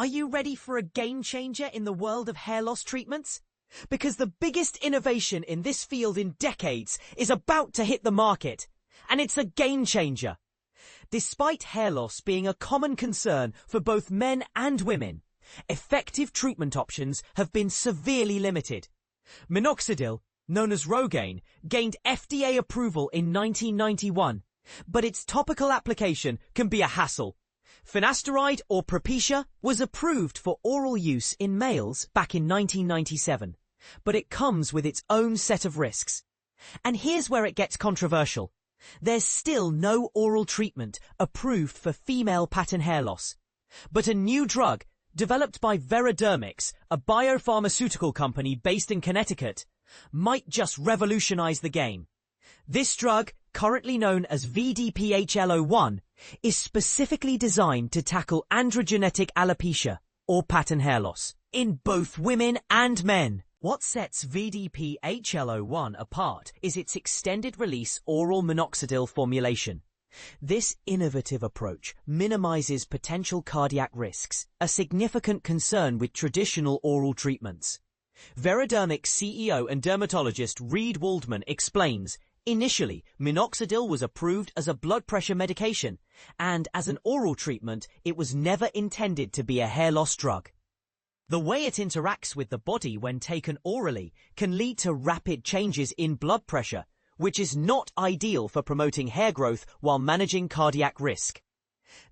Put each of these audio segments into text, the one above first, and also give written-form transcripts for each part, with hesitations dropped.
Are you ready for a game changer in the world of hair loss treatments? Because the biggest innovation in this field in decades is about to hit the market, and it's a game changer. Despite hair loss being a common concern for both men and women, effective treatment options have been severely limited. Minoxidil, known as Rogaine, gained FDA approval in 1991, but its topical application can be a hassle. Finasteride, or Propecia, was approved for oral use in males back in 1997, but it comes with its own set of risks. And here's where it gets controversial. There's still no oral treatment approved for female pattern hair loss. But a new drug, developed by Veradermics, a biopharmaceutical company based in Connecticut, might just revolutionize the game. This drug, currently known as VDPHL01, is specifically designed to tackle androgenetic alopecia, or pattern hair loss, in both women and men. What sets VDPHL01 apart is its extended-release oral minoxidil formulation. This innovative approach minimizes potential cardiac risks, a significant concern with traditional oral treatments. Veradermics CEO and dermatologist Reid Waldman explains, initially, minoxidil was approved as a blood pressure medication, and as an oral treatment, it was never intended to be a hair loss drug. The way it interacts with the body when taken orally can lead to rapid changes in blood pressure, which is not ideal for promoting hair growth while managing cardiac risk.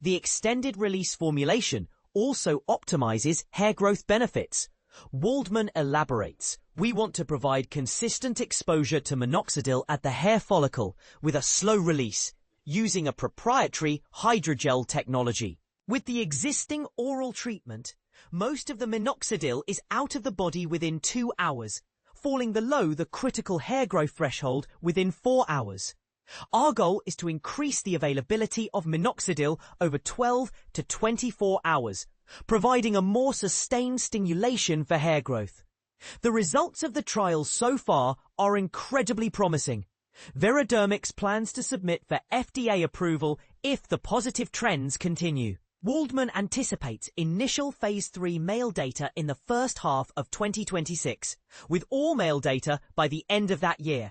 The extended-release formulation also optimizes hair growth benefits. Waldman elaborates, we want to provide consistent exposure to minoxidil at the hair follicle with a slow release, using a proprietary hydrogel technology. With the existing oral treatment, most of the minoxidil is out of the body within 2 hours, falling below the critical hair growth threshold within 4 hours. Our goal is to increase the availability of minoxidil over 12 to 24 hours, providing a more sustained stimulation for hair growth. The results of the trials so far are incredibly promising. Veradermics plans to submit for FDA approval if the positive trends continue. Waldman anticipates initial Phase 3 male data in the first half of 2026, with all male data by the end of that year.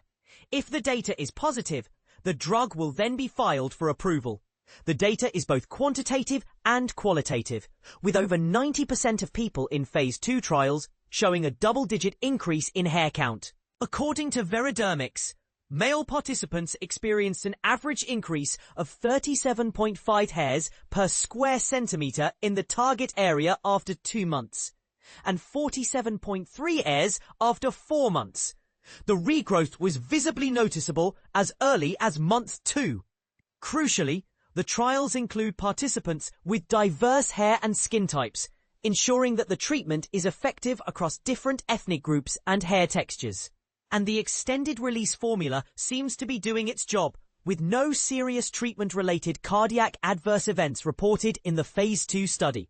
If the data is positive, the drug will then be filed for approval. The data is both quantitative and qualitative, with over 90% of people in Phase 2 trials showing a double-digit increase in hair count. According to Veradermics, male participants experienced an average increase of 37.5 hairs per square centimeter in the target area after 2 months, and 47.3 hairs after 4 months. The regrowth was visibly noticeable as early as month 2. Crucially, the trials include participants with diverse hair and skin types, ensuring that the treatment is effective across different ethnic groups and hair textures. And the extended-release formula seems to be doing its job, with no serious treatment-related cardiac adverse events reported in the Phase 2 study.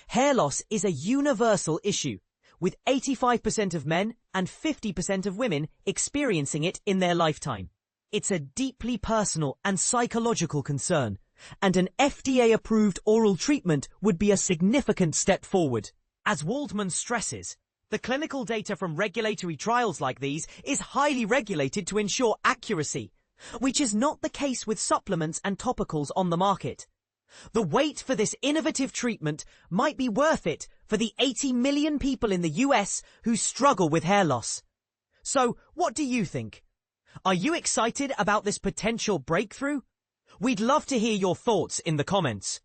Hair loss is a universal issue, with 85% of men and 50% of women experiencing it in their lifetime. It's a deeply personal and psychological concern, and an FDA-approved oral treatment would be a significant step forward. As Waldman stresses, the clinical data from regulatory trials like these is highly regulated to ensure accuracy, which is not the case with supplements and topicals on the market. The wait for this innovative treatment might be worth it for the 80 million people in the US who struggle with hair loss. So, what do you think? Are you excited about this potential breakthrough? We'd love to hear your thoughts in the comments.